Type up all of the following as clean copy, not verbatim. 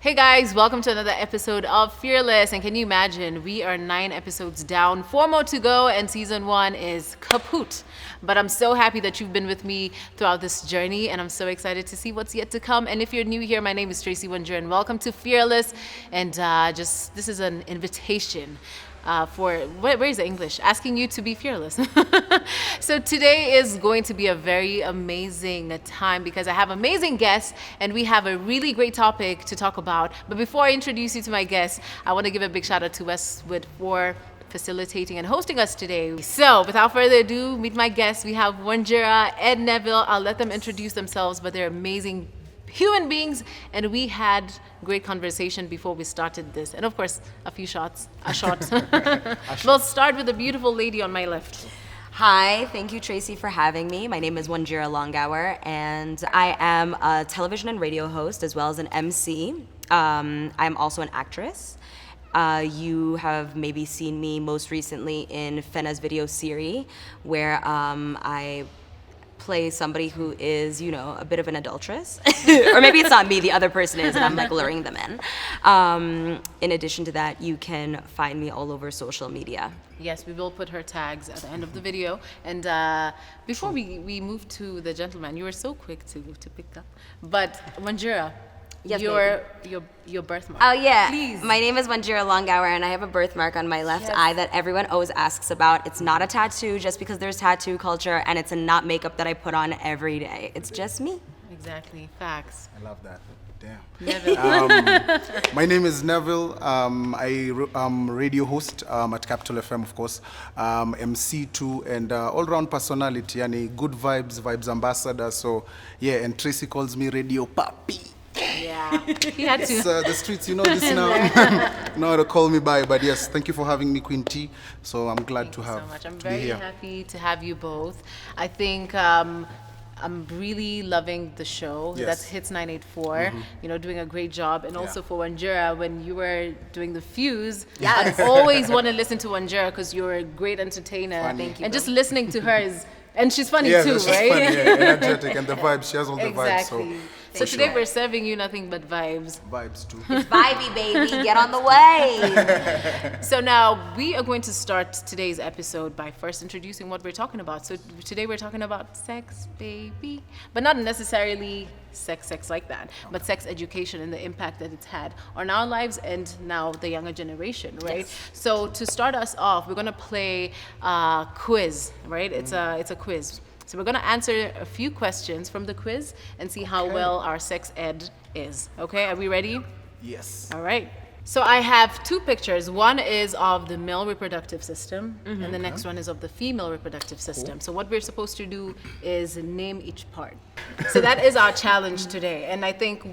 Hey guys, welcome to another episode of Fearless. And can you imagine, we are 9 episodes down, 4 more to go, and season 1 is kaput. But I'm so happy that you've been with me throughout this journey, and I'm so excited to see what's yet to come. And if you're new here, my name is Tracy and welcome to Fearless. And this is an invitation where is the English? Asking you to be fearless. So today is going to be a very amazing time because I have amazing guests and we have a really great topic to talk about. But before I introduce you to my guests, I want to give a big shout out to Westwood for facilitating and hosting us today. So without further ado, meet my guests. We have Wanjira, Ed, Neville. I'll let them introduce themselves, but they're amazing human beings, and we had great conversation before we started this, and of course a shot. We'll start with the beautiful lady on my left. Hi, thank you, Tracy, for having me. My name is Wanjira Longhour, and I am a television and radio host as well as an MC. I'm also an actress. You have maybe seen me most recently in Fena's video series, where I play somebody who is, a bit of an adulteress. Or maybe it's not me, the other person is, and I'm like luring them in. In addition to that, you can find me all over social media. Yes, we will put her tags at the end of the video. And before we move to the gentleman, you were so quick to pick up. But Wanjira, yes, your birthmark. Oh yeah, please. My name is Wanjira Longhour, and I have a birthmark on my left eye that everyone always asks about. It's not a tattoo, just because there's tattoo culture, and it's not makeup that I put on every day. It's just me. Exactly, facts. I love that. Damn. Neville. My name is Neville. I'm radio host at Capital FM, of course. MC too, and all-round personality. Yani good vibes ambassador. So yeah, and Tracy calls me Radio Papi. Yeah, he had to. The streets, you know this now. Know how to call me by, but yes, thank you for having me, Queen T. So I'm glad to have. So much. I'm to be very here. happy to have you both. I think I'm really loving the show. Yes. That's Hits 984. Doing a great job, and also for Wanjira, when you were doing the Fuse, Yes. I always want to listen to Wanjira because you're a great entertainer. Funny. Thank you, and bro. just listening to her is, and she's funny Yeah, too, she's right? funny, energetic, and the vibes. She has all the vibes. So Exactly. So today we're serving you nothing but vibes. vibes too. Vibey, baby, get on the way. So now we are going to start today's episode by first introducing what we're talking about. So today we're talking about sex, baby, but not necessarily sex like that, but sex education and the impact that it's had on our lives and now the younger generation, right? Yes. So to start us off, we're gonna play a quiz, right? It's a quiz. So we're going to answer a few questions from the quiz and see how well our sex ed is. Okay, are we ready? Yes. All right. So I have 2 pictures. One is of the male reproductive system, and the next one is of the female reproductive system. So what we're supposed to do is name each part. So that is our challenge today. And I think,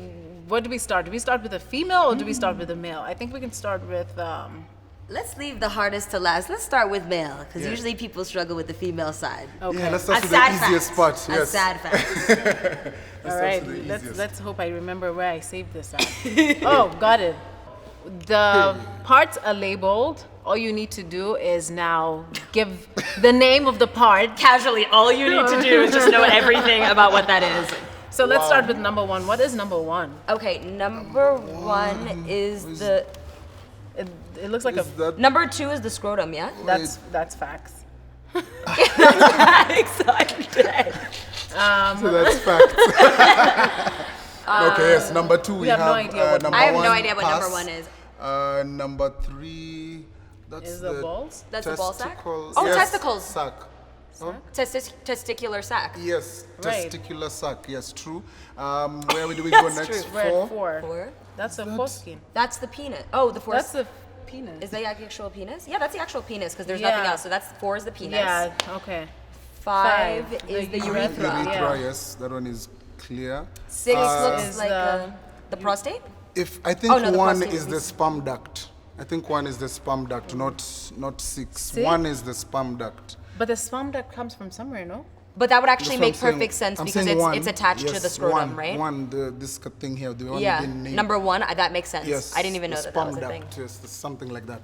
what do we start? Do we start with the female or do we start with the male? I think we can start with... Let's leave the hardest to last. Let's start with male, because Yeah. usually people struggle with the female side. okay. Yeah, let's start A with sad the easiest fact. part. A Yes. sad fact. All start right, with the easiest. let's hope I remember where I saved this at. Oh, got it. The parts are labeled. All you need to do is now give the name of the part. Casually, all you need to do is just know everything about what that is. So let's start with number 1. What is number 1? Okay, number 1 is the... It looks like Is that Number 2 is the scrotum, yeah? that's facts. Excited. so that's fact. Okay, yes. Number 2 we have have. no idea what- number I have no 1, idea what number pass. 1 is. Number 3. That's Is the balls? That's the ball sack? testicles. Oh, yes, testicles. Sack. Oh, Testicular sac. yes, Right. testicular sac. Yes, true. Where do we go That's next? true. We're at 4. 4. 4. That's the foreskin. That's the penis. Oh, the 4 That's the penis. Is that the actual penis? Yeah, that's the actual penis, because there's Yeah. nothing else. So that's 4 is the penis. Yeah, okay. 5 5, is the the urethra. urethra. Urethra, Yeah. yes, that one is clear. 6 looks is like the prostate. If I think Oh, no, the 1 prostate is would the be- sperm duct. I think 1 is the sperm duct, not 6. 6? 1 is the sperm duct. But the sperm duct comes from somewhere, no? But that would actually That's what make I'm saying. perfect sense I'm because saying it's, one. it's attached to Yes, the scrotum, one, right? this thing here, the one Yeah. you didn't name. Number 1, that makes sense. Yes, I didn't even the know that that was sperm a thing. duct, yes, something like that.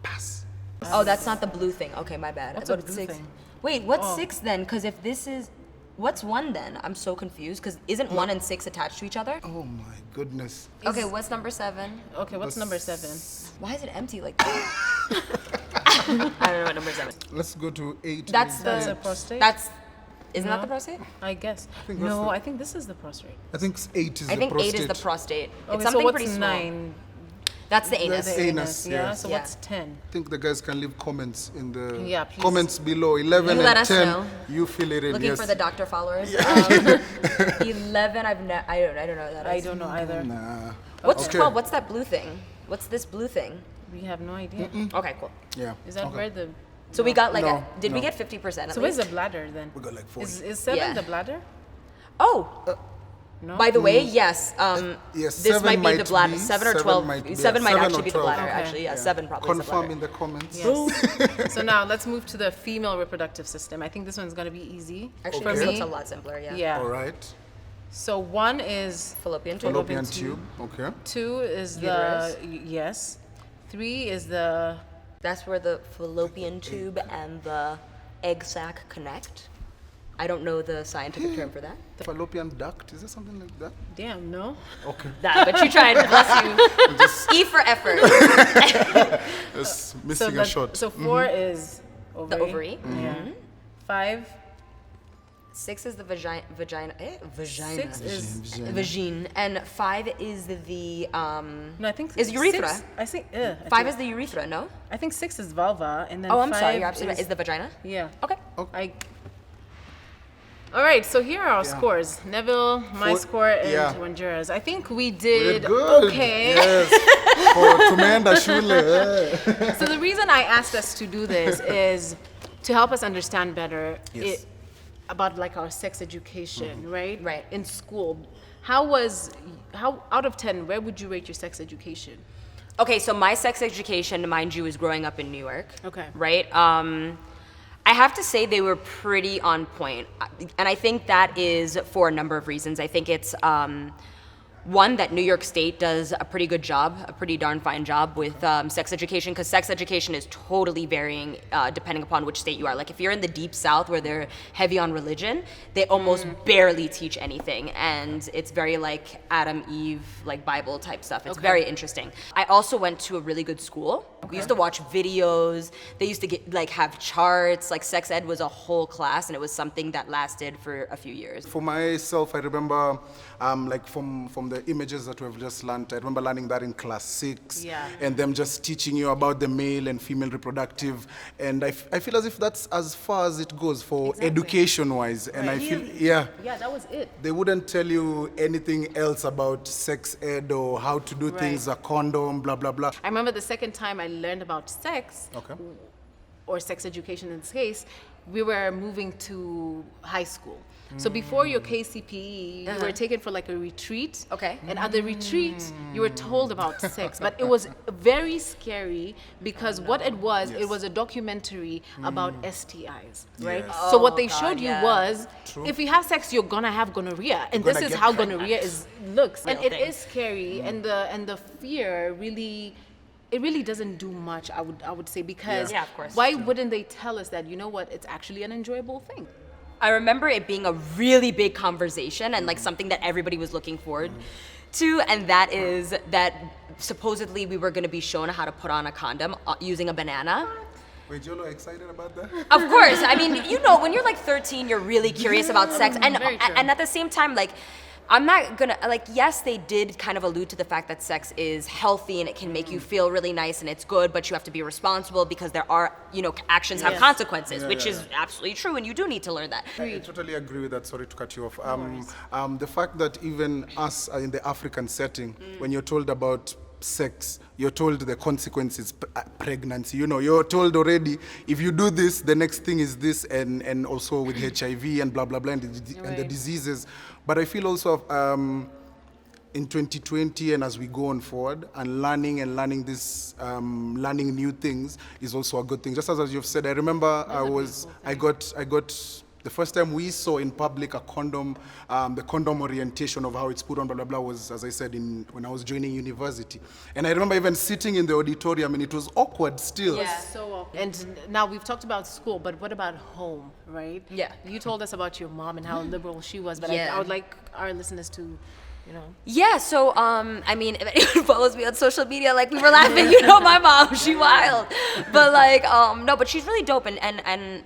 Pass. Oh, that's not the blue thing. Okay, my bad. What's I a thought it's blue 6. thing? Wait, what's 6 then? Because if this is... What's 1 then? I'm so confused because isn't 1 and 6 attached to each other? Oh my goodness. Okay, what's number 7? Okay, what's number 7? Why is it empty like that? I don't know what number 7. Let's go to 8. That's That's the a prostate? isn't that the prostate? I guess. think that's No, I think this is the prostate. I think 8 is I the think prostate. 8 is the prostate. Okay, It's so something what's pretty small. 9? That's the anus. The anus, yeah. So Yeah. what's 10? I think the guys can leave comments in the Yeah, please. comments below. 11 You and let us 10, know. you fill it in. Looking yes. for the doctor followers. 11, I don't know what that is. I don't know either. Nah. What's Okay. 12? What's that blue thing? What's this blue thing? We have no idea. Okay, cool. Yeah. Is that okay. where the... So we got like No, did we no. get 50% at So where's least? the bladder then? We got like 40. Is 7 Yeah. the bladder? Oh, No? by the way, yes. Yes, This 7 might be the might bladder. be, 7 or 7 12. might be, 7 yeah, might 7 actually or be the 12. bladder. Okay. Actually, yeah, 7 probably is the Confirm bladder. in the comments. Yes. So now let's move to the female reproductive system. I think this one's gonna be easy Actually, for this me. looks a lot simpler. Yeah. Yeah. All right. So 1 is Fallopian tube. Fallopian tube. tube. Okay. 2 is Uterus. yes. 3 is the That's where the fallopian tube and the egg sac connect. I don't know the scientific term for that. Fallopian duct. Is there something like that? damn no. Okay. That, but you tried. Bless you. E for effort. Just missing a shot. So 4 is ovary. The ovary. Yeah. 5. 6 is the vagina. Vagina. 6 is Vagine. And 5 is the no. I think Is urethra. 6, I think 5 is the urethra. No. I think 6 is vulva, and then Oh, I'm 5 sorry. You're absolutely right. Is the vagina? yeah. Okay. I. All right, so here are our scores. Neville, my 4 score, and yeah. Wanjira's. I think we We did good. okay. Yes. For Tumenda Shule. So the reason I asked us to do this is to help us understand better Yes. about like our sex education, right? Right. In school. How out of 10, where would you rate your sex education? Okay, so my sex education, mind you, is growing up in New York. Okay. Right? I have to say they were pretty on point. And I think that is for a number of reasons. I think it's one, that New York State does a pretty good job, a pretty darn fine job with sex education, because sex education is totally varying depending upon which state you are. Like if you're in the deep South where they're heavy on religion, they almost barely teach anything. And it's very like Adam, Eve, like Bible type stuff. It's very interesting. I also went to a really good school. We used to watch videos. They used to get like have charts. Like sex ed was a whole class, and it was something that lasted for a few years. For myself, I remember, like from the images that we've just learned, I remember learning that in class 6, Yeah. and them just teaching you about the male and female reproductive, and I feel as if that's as far as it goes for Exactly. education-wise, and I feel, Yeah, that was it. they wouldn't tell you anything else about sex ed or how to do things, a condom, blah, blah, blah. I remember the second time I learned about sex, Okay. or sex education in this case, we were moving to high school. So before your KCPE, you were taken for like a retreat. Okay. And at the retreat, you were told about sex. But it was very scary because what it was a documentary about STIs, right? Yes. So what Oh, they God, showed you yeah. was, True. if you have sex, you're gonna have gonorrhea. And You're this gonna is get how pregnant. gonorrhea looks. And Real it thing. is scary. And the fear really... It really doesn't do much, I would say, because Yeah, of course. why wouldn't they tell us that, you know what, it's actually an enjoyable thing? I remember it being a really big conversation and like something that everybody was looking forward to, and that is that supposedly we were going to be shown how to put on a condom using a banana. Wait, Jolo, excited about that? Of course, I mean, you know, when you're like 13, you're really curious about sex, and Very true. and at the same time, like, I'm not gonna, like, yes, they did kind of allude to the fact that sex is healthy and it can make you feel really nice and it's good, but you have to be responsible because there are, you know, actions have Yes. consequences, Yeah, which yeah, is absolutely true, and you do need to learn that. I totally agree with that. Sorry to cut you off. The fact that even us in the African setting, when you're told about sex, you're told the consequences, pregnancy. You know, you're told already, if you do this, the next thing is this, and also with HIV and blah, blah, blah, and the Right. diseases. But I feel also in 2020 and as we go on forward and learning this, learning new things is also a good thing. Just as you've said, I remember I got the first time we saw in public a condom, the condom orientation of how it's put on, blah, blah, blah, was, as I said, when I was joining university. And I remember even sitting in the auditorium, and it was awkward still. Yeah, so awkward. And now we've talked about school, but what about home, right? Yeah. You told us about your mom and how liberal she was, but Yeah. I would like our listeners to, Yeah, so I mean, if anyone follows me on social media, like we were laughing, my mom, she wild. But like, no, but she's really dope, and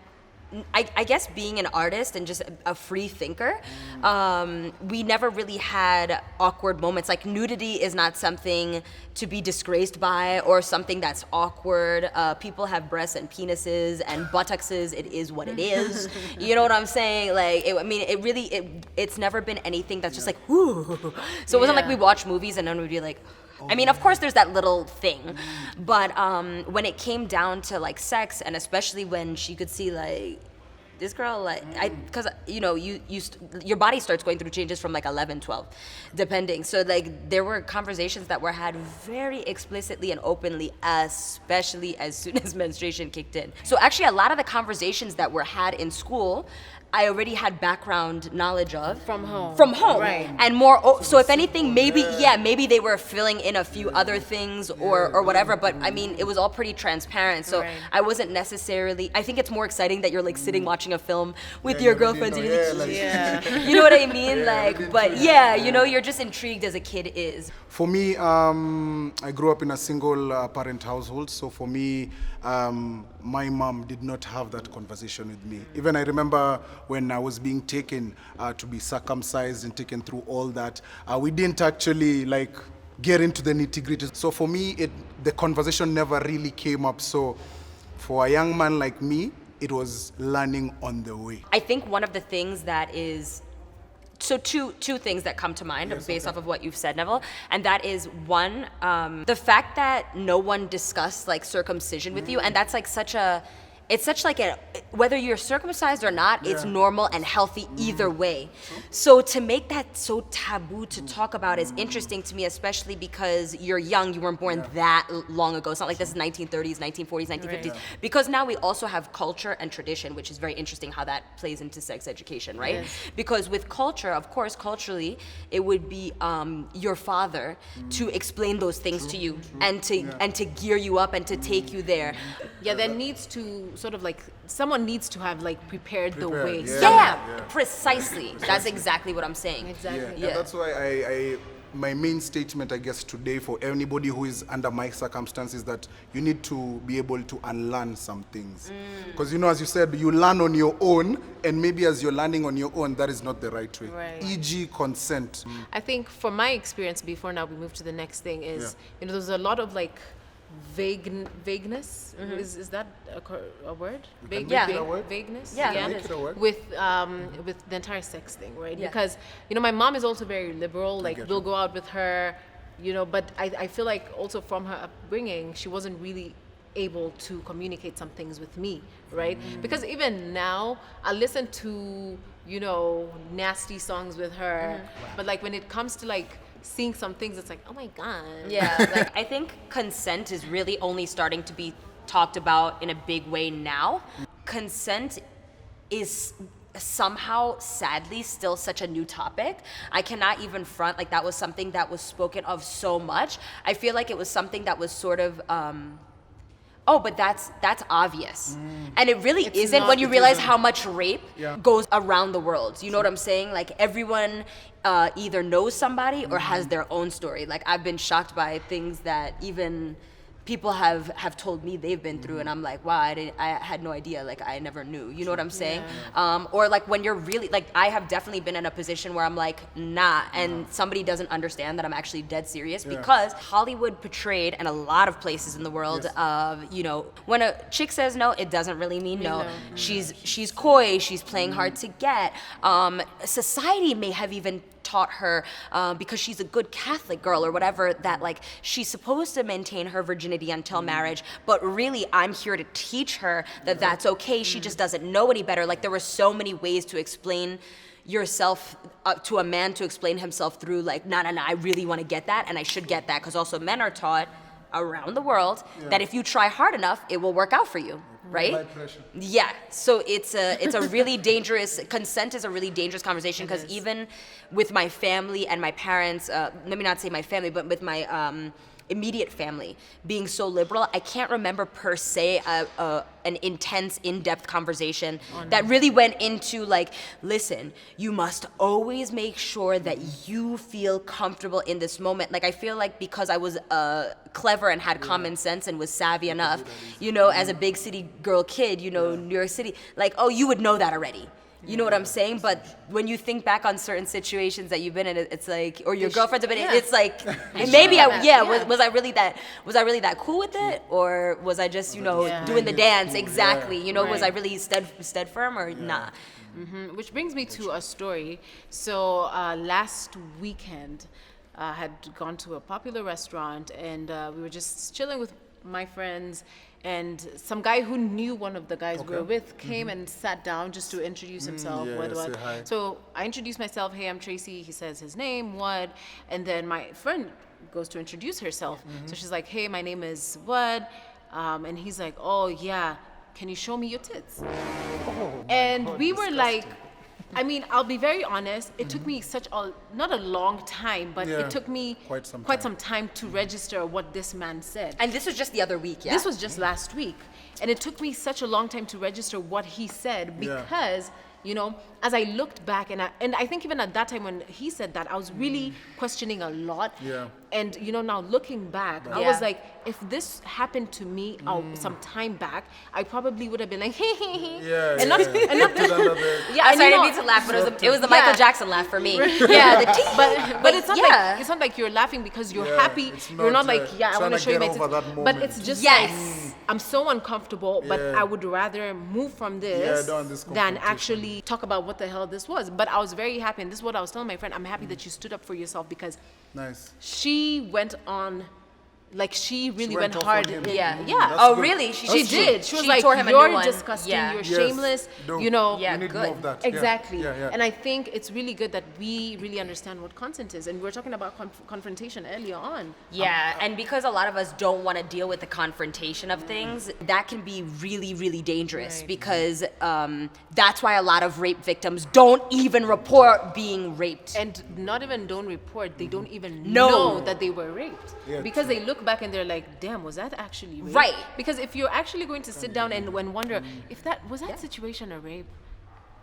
I guess being an artist and just a free thinker, we never really had awkward moments. Like nudity is not something to be disgraced by or something that's awkward. People have breasts and penises and buttocks. It is what it is. You know what I'm saying? Like, it's never been anything that's just like, whoo. So it wasn't like we watch movies and then we'd be like, I mean, of course there's that little thing, but when it came down to like sex, and especially when she could see like, this girl, like, because your body starts going through changes from like 11, 12, depending. So like there were conversations that were had very explicitly and openly, especially as soon as menstruation kicked in. So actually a lot of the conversations that were had in school, I already had background knowledge of. From home. Right. And more, so if anything, maybe they were filling in a few other things or whatever, but I mean, it was all pretty transparent. So I wasn't necessarily, I think it's more exciting that you're like sitting watching a film with your girlfriends. And you know what I mean? But you're just intrigued as a kid is. For me, I grew up in a single parent household, so for me, my mom did not have that conversation with me. Even I remember when I was being taken to be circumcised and taken through all that, we didn't actually like get into the nitty-gritty. So for me, the conversation never really came up. So for a young man like me, it was learning on the way. I think one of the things that is, so two things that come to mind based off of what you've said, Neville, and that is one, the fact that no one discussed like circumcision with you, and that's like it's such like whether you're circumcised or not, it's normal and healthy either way. So to make that so taboo to talk about is interesting to me, especially because you're young, you weren't born that long ago. It's not like this is 1930s, 1940s, 1950s. Because now we also have culture and tradition, which is very interesting how that plays into sex education, right? Yes. Because with culture, of course, culturally, it would be your father to explain those things to you and to gear you up and to take you there. Yeah, there needs to sort of like, someone needs to have like prepared the way. Precisely. That's exactly what I'm saying. Exactly. Yeah. That's why my main statement, I guess, today for anybody who is under my circumstances, that you need to be able to unlearn some things. Because, as you said, you learn on your own, and maybe as you're learning on your own, that is not the right way. Right. E.g. consent. I think from my experience, before now we move to the next thing, is, there's a lot of like vagueness. Is that a word? Make it a word? Vagueness. Yeah. Make it a word. With the entire sex thing, right? Yeah. Because my mom is also very liberal. Like get we'll you. go out with her, but I feel like also from her upbringing, she wasn't really able to communicate some things with me, right? Because even now, I listen to nasty songs with her, but like when it comes to like seeing some things, it's like, oh my god. Yeah, like I think consent is really only starting to be talked about in a big way now. Consent is somehow, sadly, still such a new topic. I cannot even front, like that was something that was spoken of so much. I feel like it was something that was sort of but that's obvious. And it really isn't when you realize how much rape goes around the world. You know what I'm saying? Like everyone either knows somebody or has their own story. Like I've been shocked by things that even people have told me they've been through, and I'm like, wow, I had no idea. Like I never knew. You know what I'm saying? Or like when you're really like, I have definitely been in a position where I'm like, nah, and somebody doesn't understand that I'm actually dead serious because Hollywood portrayed, and a lot of places in the world, of when a chick says no, it doesn't really mean no. She's coy. She's playing hard to get. Society may have even taught her because she's a good Catholic girl or whatever, that like she's supposed to maintain her virginity until marriage, but really I'm here to teach her that that's okay. She just doesn't know any better. Like there were so many ways to explain yourself to a man, to explain himself through like, nah, I really want to get that, and I should get that, because also men are taught around the world that if you try hard enough, it will work out for you. right? High pressure. Yeah, so it's a really dangerous, consent is a really dangerous conversation, because even with my family and my parents, let me not say my family, but with my immediate family being so liberal, I can't remember per se an intense, in-depth conversation that really went into like, listen, you must always make sure that you feel comfortable in this moment. Like, I feel like because I was clever and had common sense and was savvy enough, you know, as a big city girl kid, you know, New York City, like, oh, you would know that already. You know what I'm saying? But when you think back on certain situations that you've been in, it's like, or your girlfriends have been in, it's like, maybe was I really that cool with it, or was I just, you know, doing the dance? Exactly. You know, was I really stead firm or nah? Which brings me to a story. So last weekend, I had gone to a popular restaurant, and we were just chilling with my friends, and some guy who knew one of the guys we were with came and sat down just to introduce himself. Say hi. So I introduced myself. Hey, I'm Tracy. He says his name, what, and then my friend goes to introduce herself. So she's like, hey, my name is what, and he's like, oh yeah, can you show me your tits? And we were like, I mean, I'll be very honest, it took me not a long time, but it took me quite some time to register what this man said. And this was just the other week, yeah? This was just last week. And it took me such a long time to register what he said, because, you know, as I looked back, and I think even at that time when he said that, I was really questioning a lot. Yeah. And, you know, now looking back, I was like, if this happened to me some time back, I probably would have been like, Yeah, and not I'm sorry, I didn't mean to laugh, but it was the Michael Jackson laugh for me. Yeah, the tea. But it's not like you're laughing because you're happy. You're not like, I want to show you my tits. But it's just like, I'm so uncomfortable, but I would rather move from this than actually talk about what the hell this was. But I was very happy, and this is what I was telling my friend. I'm happy that you stood up for yourself, because she went on, like, she really went hard. Oh, really? She did. She was like, tore him a you're new one. disgusting, you're shameless, you know. Yeah, we need good. more of that. Exactly. And I think it's really good that we really understand what consent is. And we were talking about confrontation earlier on. Yeah, and because a lot of us don't want to deal with the confrontation of things, that can be really, really dangerous, because that's why a lot of rape victims don't even report being raped. And not even don't report, they don't even know that they were raped. Because they look back and they're like, damn, was that actually rape? Right. Because if you're actually going to sit down and wonder if that situation a rape,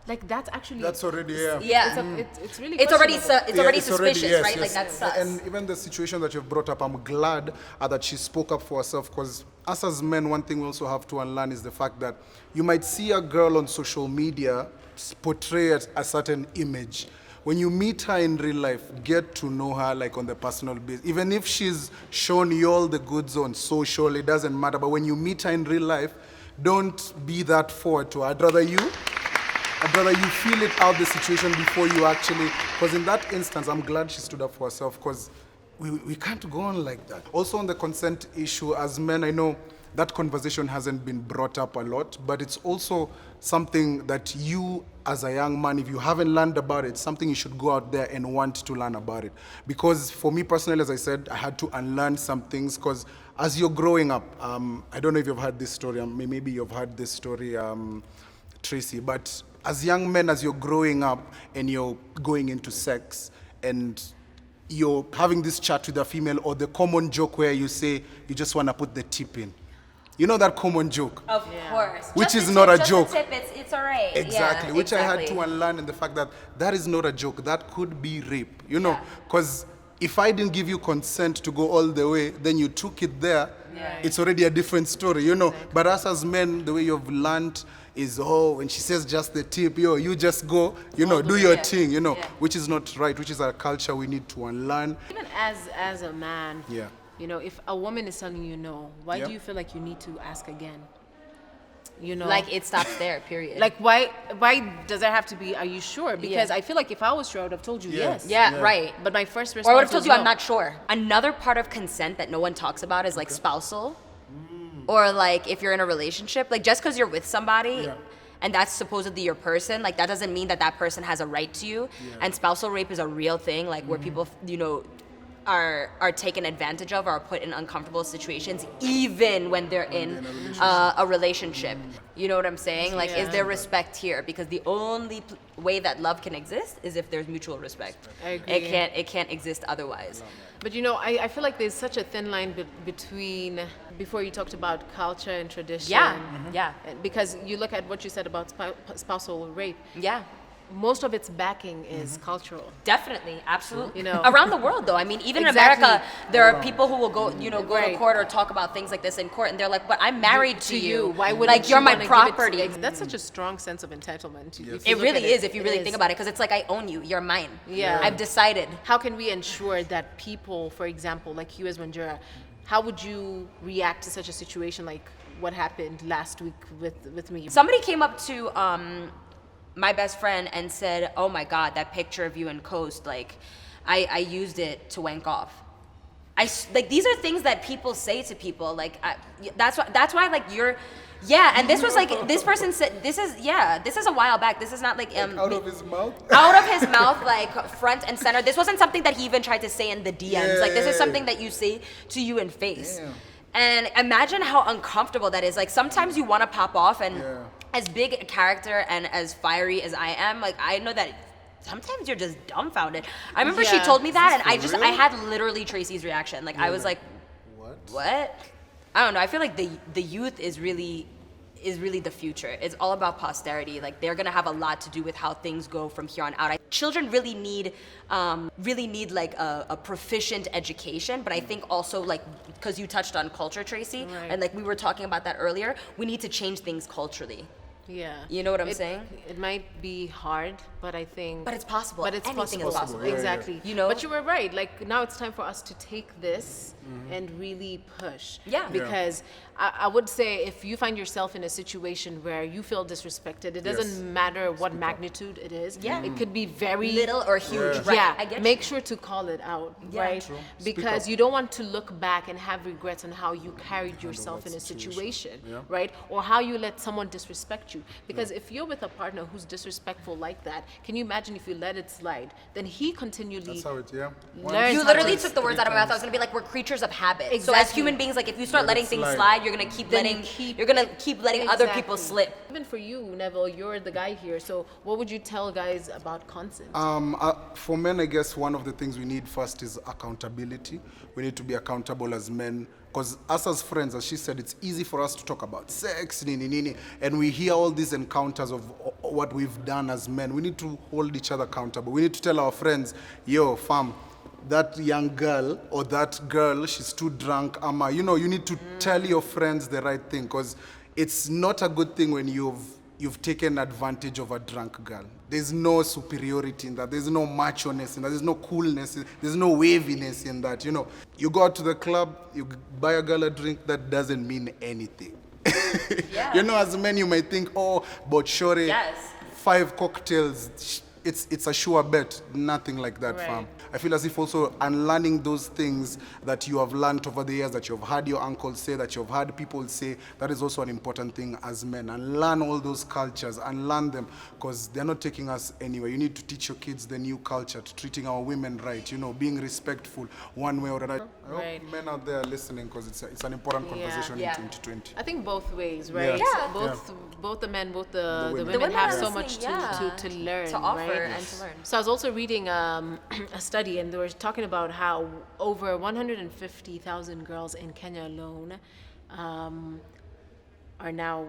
like, that's actually already it's really it's already questionable. suspicious, right? Like, that's sus. And even the situation that you've brought up, I'm glad that she spoke up for herself, because us as men, one thing we also have to unlearn is the fact that you might see a girl on social media portray a certain image. When you meet her in real life, get to know her, like, on the personal basis. Even if she's shown you all the goods on social, it doesn't matter. But when you meet her in real life, don't be that forward to her. I'd rather you feel it out, the situation, before you actually, because in that instance, I'm glad she stood up for herself, because we can't go on like that. Also, on the consent issue, as men, I know that conversation hasn't been brought up a lot, but it's also something that you, as a young man, if you haven't learned about it, it's something you should go out there and want to learn about it. Because for me personally, as I said, I had to unlearn some things, because as you're growing up, I don't know if you've heard this story, maybe you've heard this story, Tracy, but as young men, as you're growing up and you're going into sex and you're having this chat with a female, or the common joke where you say you just want to put the tip in. You know that common joke? Of course. Which is not a joke. Just a tip, it's all right. Exactly. Yeah, which I had to unlearn, in the fact that that is not a joke. That could be rape. You know, because if I didn't give you consent to go all the way, then you took it there, it's already a different story, you know. Exactly. But us as men, the way you've learned is, when she says just the tip, you just go, you know, do your thing, you know, which is not right, which is a culture we need to unlearn. Even as a man, you know, if a woman is telling you no, why do you feel like you need to ask again? You know, like, it stops there, period. Like, why does there have to be, are you sure? Because I feel like if I was sure, I would have told you yes. Yeah, right. But my first response or I would have told you no. I'm not sure. Another part of consent that no one talks about is, like, spousal. Or, like, if you're in a relationship, like, just because you're with somebody and that's supposedly your person, like, that doesn't mean that person has a right to you. And spousal rape is a real thing, like, where people, you know, are taken advantage of or are put in uncomfortable situations, even when they're in a relationship. You know what I'm saying? Like, is there respect here? Because the only way that love can exist is if there's mutual respect. I agree. It can't exist otherwise. But you know, I feel like there's such a thin line between, before you talked about culture and tradition. Yeah, yeah, Because you look at what you said about spousal rape. yeah. Most of its backing is cultural. Definitely, absolutely. You know. Around the world, though. I mean, even Exactly. in America, there are people who will go to Right. court or talk about things like this in court, and they're like, "But I'm married to you. Why would like you're my property?" That's such a strong sense of entitlement. Yes. It really is, if you really think about it, because it's like I own you. You're mine. Yeah. I've decided. How can we ensure that people, for example, like you as Wanjira, how would you react to such a situation like what happened last week with me? Somebody came up to my best friend and said, "Oh my God, that picture of you in Coast, like, I used it to wank off." Like, these are things that people say to people. Like, that's why like you're. Yeah, and this was like, this person said, this is a while back. This is not like Out of his mouth? out of his mouth, like front and center. This wasn't something that he even tried to say in the DMs. Like, this is something that you say to you in face. Damn. And imagine how uncomfortable that is. Like, sometimes you want to pop off, and Yeah. as big a character and as fiery as I am, like, I know that sometimes you're just dumbfounded. I remember she Yeah. told me that, and for real? I had literally Tracy's reaction. Like, I was like, what? I don't know. I feel like the youth is really the future. It's all about posterity. Like, they're gonna have a lot to do with how things go from here on out. Children really need like a proficient education, but I think also, like, because you touched on culture, Tracy, Right. and like we were talking about that earlier, we need to change things culturally. Yeah. You know what I'm saying? It might be hard, but I think. But it's possible. But it's Anything is possible. possible. Yeah, yeah. Exactly. You know? But you were right. Like, now it's time for us to take this and really push. Yeah. Because I would say, if you find yourself in a situation where you feel disrespected, it doesn't Yes. matter what magnitude it is. Yeah. It could be very Little or huge, right? Yeah, I get make you. sure to call it out, Yeah. right? True. Speak Because up. you don't want to look back and have regrets on how you carried yourself in a that situation, Yeah. right? Or how you let someone disrespect you. Because if you're with a partner who's disrespectful like that, can you imagine if you let it slide? Then he continually That's how it, yeah. learns You how literally to- took the words out of my mouth. I was gonna be like, we're creatures of habit. So as Exactly. human beings, like, if you start Let it letting things slide. slide, you're gonna keep Then letting you letting other people Exactly. slip. Even for you, Neville, you're the guy here. So what would you tell guys about consent? For men, I guess one of the things we need first is accountability. We need to be accountable as men. Because us as friends, as she said, it's easy for us to talk about sex, nini, and we hear all these encounters of what we've done as men. We need to hold each other accountable. We need to tell our friends, yo, fam, that young girl or that girl, she's too drunk. You need to tell your friends the right thing, because it's not a good thing when you've taken advantage of a drunk girl. There's no superiority in that. There's no macho-ness in that. There's no coolness. There's no waviness in that. You go out to the club, you buy a girl a drink, that doesn't mean anything. Yeah. As men, you might think, but sure, Yes. 5 cocktails, it's a sure bet. Nothing like that, Right. fam. I feel as if also unlearning those things that you have learned over the years, that you've heard your uncles say, that you've heard people say, that is also an important thing as men. And learn all those cultures and learn them, because they're not taking us anywhere. You need to teach your kids the new culture, to treating our women right, being respectful one way or another. I Right. hope men out there are listening, because it's an important conversation Yeah. in 2020. I think both ways, right? Yeah. Both the men, both the women. women, The women have are so listening, much yeah, to learn, to offer right? and to learn. So I was also reading a study, and they were talking about how over 150,000 girls in Kenya alone are now,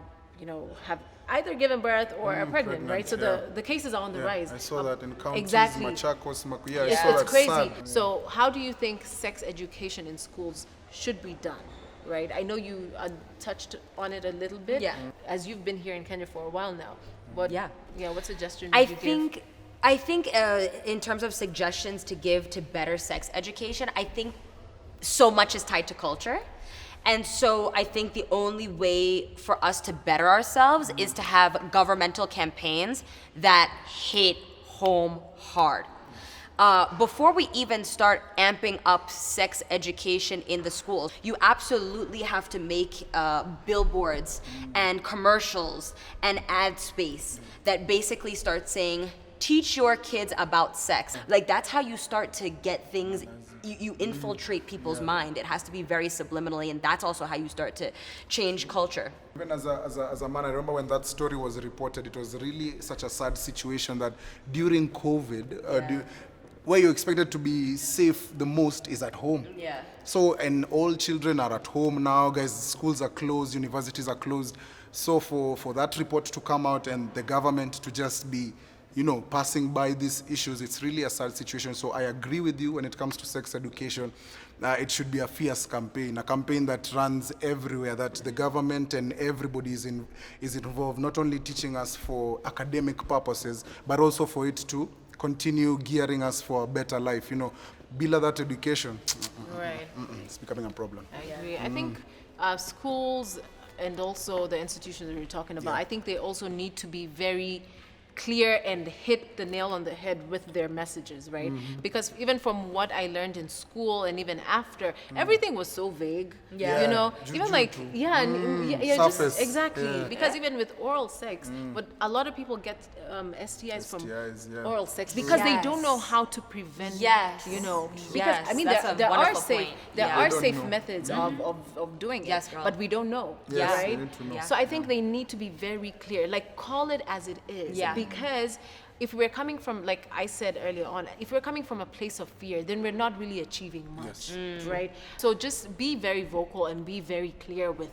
have either given birth or are pregnant, right? So yeah. the cases are on the Yeah, rise. I saw that in counties, Exactly. Machakos, I Yeah, saw it's that. crazy. Sad. So how do you think sex education in schools should be done? Right? I know you touched on it a little bit. Yeah. As you've been here in Kenya for a while now. Yeah. What suggestions I would you give? think in terms of suggestions to give to better sex education, I think so much is tied to culture. And so I think the only way for us to better ourselves is to have governmental campaigns that hit home hard. Before we even start amping up sex education in the schools, you absolutely have to make billboards and commercials and ad space that basically start saying, teach your kids about sex. Like, that's how you start to get things, you infiltrate people's mind. It has to be very subliminally, and that's also how you start to change culture. Even as a man, I remember when that story was reported, it was really such a sad situation that during COVID, where you're expected to be safe the most is at home. Yeah. So, and all children are at home now, guys, schools are closed, universities are closed. So for that report to come out and the government to just be, passing by these issues, it's really a sad situation. So I agree with you when it comes to sex education. It should be a fierce campaign, a campaign that runs everywhere, that the government and everybody is involved, not only teaching us for academic purposes, but also for it to continue gearing us for a better life. Below that education, Right. it's becoming a problem. I agree. I think schools and also the institutions that we're talking about, I think they also need to be very clear and hit the nail on the head with their messages, right? Because even from what I learned in school and even after, everything was so vague. Even like just Surface. exactly. Yeah. Because even with oral sex, but a lot of people get STIs from STIs, oral sex because they don't know Yes. how to prevent. Yes. Because Yes, I mean that's a there are wonderful safe point. there Yeah. are They don't safe know. methods of doing it, Yes, girl. but we don't know. Yes, Right? we need to know. Yeah. So I think they need to be very clear, like call it as it is. Yeah. Because if we're coming from, like I said earlier on, if we're coming from a place of fear, then we're not really achieving much, right? So just be very vocal and be very clear with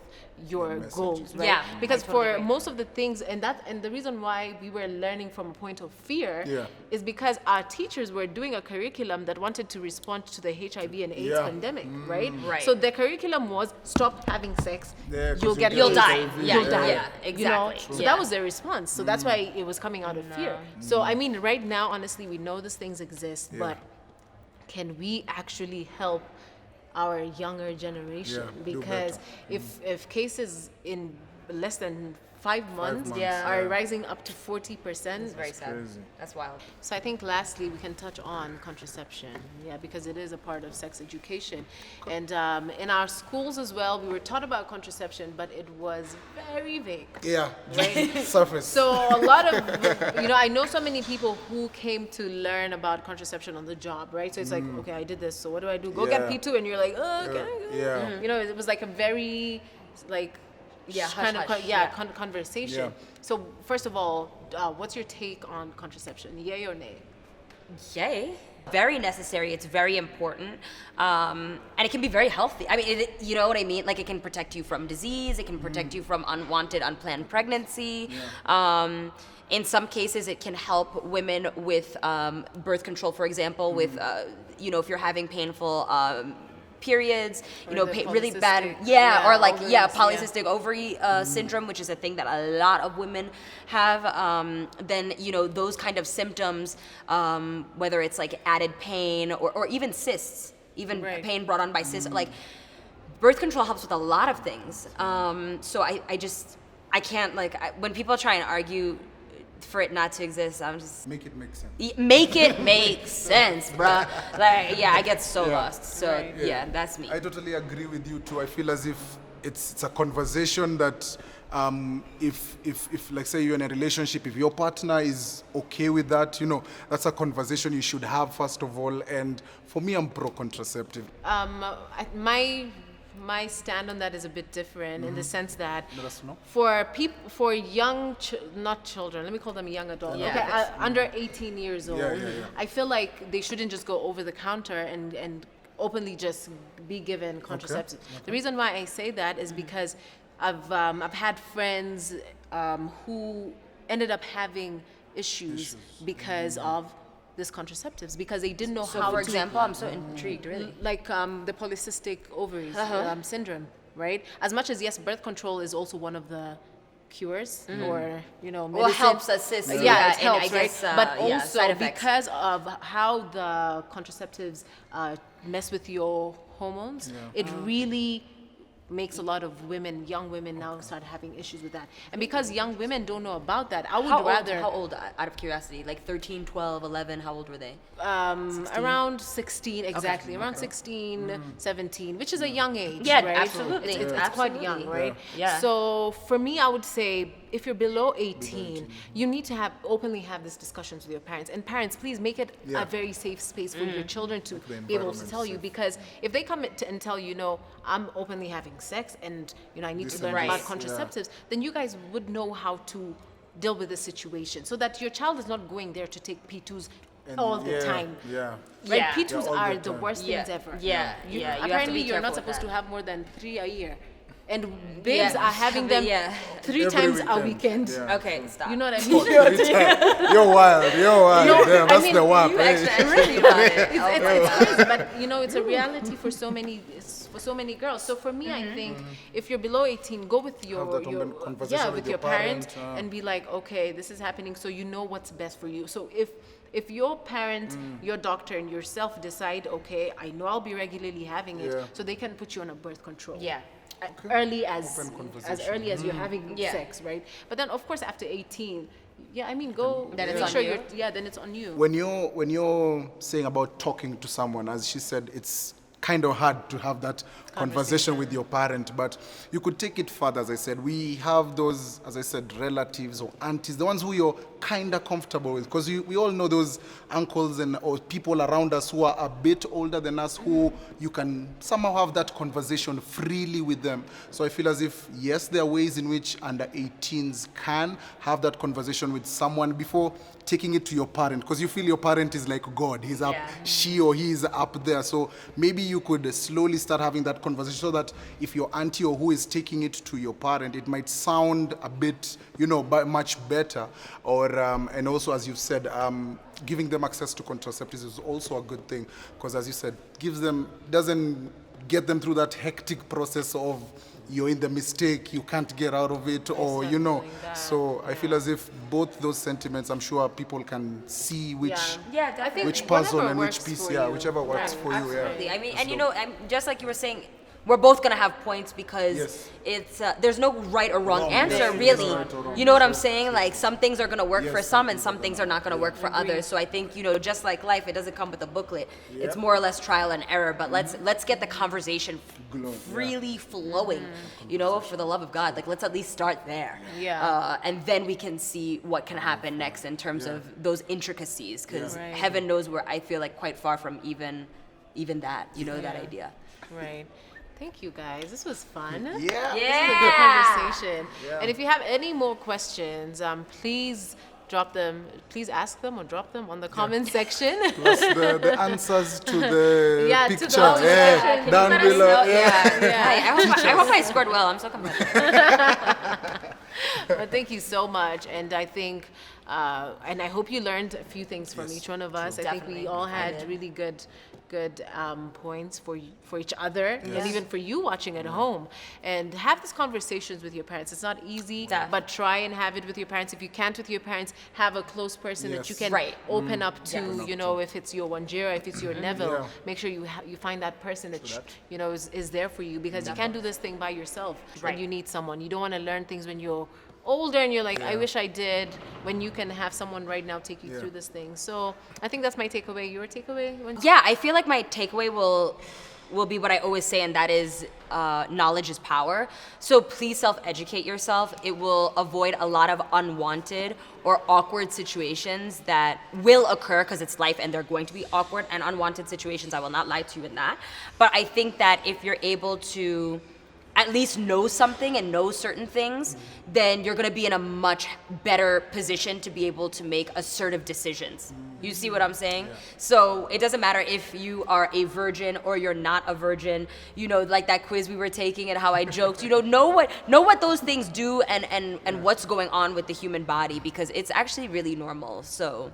your goals, right? Yeah, Because I totally for agree. most of the things, and the reason why we were learning from a point of fear Yeah. is because our teachers were doing a curriculum that wanted to respond to the HIV and AIDS Yeah. pandemic, right? Right. So the curriculum was stop having sex, Yeah, 'cause you'll get You'll AIDS, die. Yeah, you'll die. yeah, exactly. So Yeah. that was their response. So that's why it was coming out of fear. So I mean, right now, honestly, we know these things exist, but can we actually help our younger generation? Yeah, do Because better. if cases in less than 5 months, months, Yeah. are rising up to 40%. It's very sad. crazy. That's wild. So I think lastly we can touch on contraception, because it is a part of sex education, and in our schools as well we were taught about contraception, but it was very vague. Yeah, Right. surface. So a lot of, I know so many people who came to learn about contraception on the job, right? So it's like, okay, I did this, so what do I do? Go get Yeah. P2, and you're like, oh, can I go? Yeah. It was like a very, like, kind of, hush-hush, conversation. Yeah. So first of all, what's your take on contraception? Yay or nay? Yay. Very necessary. It's very important. And it can be very healthy. I mean, you know what I mean? Like, it can protect you from disease. It can protect you from unwanted, unplanned pregnancy. In some cases, it can help women with birth control, for example, with, if you're having painful periods, Or the really bad, polycystic, or like, ovaries, polycystic ovary syndrome, which is a thing that a lot of women have. Then, those kind of symptoms, whether it's like added pain or even cysts, even Right. pain brought on by cysts, like birth control helps with a lot of things. So I can't, when people try and argue for it not to exist, I'm just, Make it make sense. make it make sense, bruh. I get so Yeah. lost. So that's me. I totally agree with you too. I feel as if it's a conversation that if like say you're in a relationship, if your partner is okay with that, that's a conversation you should have first of all. And for me, I'm pro contraceptive. My stand on that is a bit different in the sense that Let us know. for young, not children, let me call them young adults, Yeah. okay, under 18 years old, yeah. I feel like they shouldn't just go over the counter and openly just be given contraceptives. The reason why I say that is because I've had friends who ended up having issues because of this contraceptives, because they didn't know So, how for to example, I'm so intrigued, really. like the polycystic ovaries syndrome, right? As much as yes, birth control is also one of the cures, or Well, medicine. helps assist. It and helps, I guess, right? But side also effects. because of how the contraceptives mess with your hormones, it really makes a lot of young women now start having issues with that. And because young women don't know about that, I would rather How old, out of curiosity? Like 13, 12, 11, how old were they? around 16, exactly. Around 16, 17, which is a young age, Yeah, right? absolutely. It's quite young, Absolutely. right? Yeah. So for me, I would say if you're below 18, you need to openly have these discussions with your parents. And parents, please make it a very safe space for your children to be able to tell you, because if they come and tell you, no, I'm openly having sex and I need to learn about contraceptives, then you guys would know how to deal with the situation, so that your child is not going there to take P2s all the time. Right? P2s are the worst things ever. Apparently, you're not supposed to have more than 3 a year. And babes are having them 3 times a weekend. Okay, stop. You know what I mean? You're wild. Damn, that's the WAP. I'm really about it. It's crazy, but it's a reality for so many girls. So for me, I think if you're below 18, go with your conversation with your parents parent, and be like, okay, this is happening, so you know what's best for you. So if your parent, your doctor, and yourself decide, okay, I know I'll be regularly having it, so they can put you on a birth control. Early as early as you're having sex, right? But then of course after 18, go. Then it's make on sure you. then it's on you. When you're saying about talking to someone, as she said, it's kind of hard to have that conversation with your parent, but you could take it further. As I said, we have those, as I said, relatives or aunties, the ones who you're kind of comfortable with, because we all know those uncles or people around us who are a bit older than us, who you can somehow have that conversation freely with them. So I feel as if, yes, there are ways in which under 18s can have that conversation with someone before taking it to your parent, because you feel your parent is like God. He's up, she or he is up there. So maybe you could slowly start having that conversation, so that if your auntie or who is taking it to your parent, it might sound a bit, much better. Or and also, as you've said, giving them access to contraceptives is also a good thing, because as you said, doesn't get them through that hectic process of you're in the mistake, you can't get out of it, or So I feel as if both those sentiments, I'm sure people can see which I think which puzzle and which works piece, for you. whichever works for you. Absolutely. I mean, and I'm just like you were saying, we're both gonna have points because it's there's no right or wrong answer, really. You know what I'm saying? Like, some things are gonna work for some, and some things are not gonna work for others. So I think just like life, it doesn't come with a booklet. It's more or less trial and error. But let's get the conversation freely flowing. For the love of God, like, let's at least start there. And then we can see what can happen next in terms of those intricacies, because heaven knows we're, I feel like, quite far from even that. That idea. Right. Thank you, guys. This was fun. Yeah. This was a good conversation. And if you have any more questions, please drop them. Please ask them or drop them on the comment section. Plus the answers to the picture. To the down below. I hope I scored well. I'm so competitive. But thank you so much. And I think, and I hope you learned a few things from each one of us. I think we all had really good points for each other, and even for you watching at home. And have these conversations with your parents. It's not easy, but try and have it with your parents. If you can't with your parents, have a close person that you can open up to. If it's your Wanjira, if it's your Neville, make sure you find that person that is there for you, because you can't do this thing by yourself. And you need someone. You don't want to learn things when you're older and you're like, I wish I did, when you can have someone right now take you through this thing. So I think that's my takeaway. Your takeaway? I feel like my takeaway will be what I always say, and that is knowledge is power. So please self-educate yourself. It will avoid a lot of unwanted or awkward situations that will occur, because it's life and they're going to be awkward and unwanted situations. I will not lie to you in that. But I think that if you're able to at least know something and know certain things, then you're gonna be in a much better position to be able to make assertive decisions. You see what I'm saying? So it doesn't matter if you are a virgin or you're not a virgin, like that quiz we were taking and how I joked, know what those things do and what's going on with the human body, because it's actually really normal. So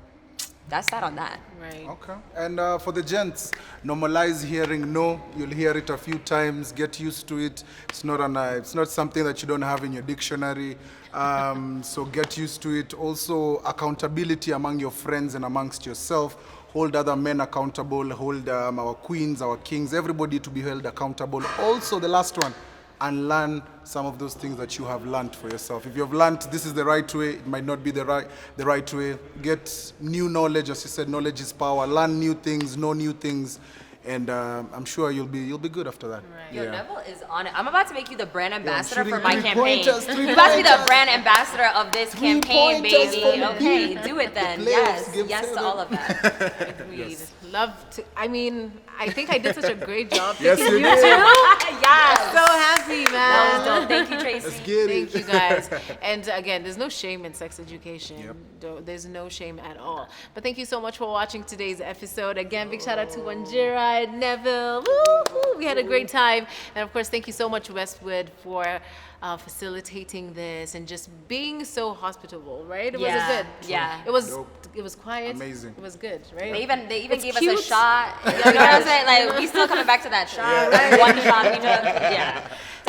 that's that on that. Right. Okay. And for the gents, normalize hearing no. You'll hear it a few times. Get used to it. It's not something that you don't have in your dictionary. So get used to it. Also, accountability among your friends and amongst yourself. Hold other men accountable. Hold our queens, our kings, everybody to be held accountable. Also, the last one, and learn some of those things that you have learned for yourself. If you have learned this is the right way, it might not be the right way. Get new knowledge. As you said, knowledge is power. Learn new things, know new things, and I'm sure you'll be good after that. Right. Yo, Neville is on it. I'm about to make you the brand ambassador shooting for my campaign. three-pointers, You're about to be the three-pointers. brand ambassador of this campaign, Three-pointers baby. from Okay, the do it then. players, Yes, give yes to seven. all of that. Agreed. Love to. I mean, I think I did such a great job. Yes, picking you you did. two. Yes. So happy, man. That was dope. Thank you, Tracy. Let's get it. Thank you guys. And again, there's no shame in sex education. Yep. There's no shame at all. But thank you so much for watching today's episode. Again, big shout out to Wanjira and Neville. Woo, woo. We had a great time. And of course, thank you so much, Westwood, for facilitating this and just being so hospitable, right? It was Yeah, good. yeah. It was quiet. Amazing. It was good, right? They even It's gave us cute. a shot. You know what I'm saying? Like, we still coming back to that shot. Right? One shot we took. Yeah.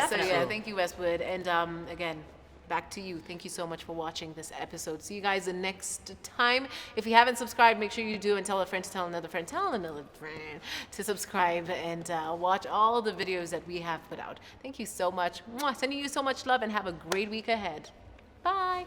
So yeah, thank you, Westwood, and again, back to you. Thank you so much for watching this episode. See you guys the next time. If you haven't subscribed, make sure you do, and tell a friend to tell another friend, tell another friend to subscribe and watch all the videos that we have put out. Thank you so much. Mwah. Sending you so much love, and have a great week ahead. Bye.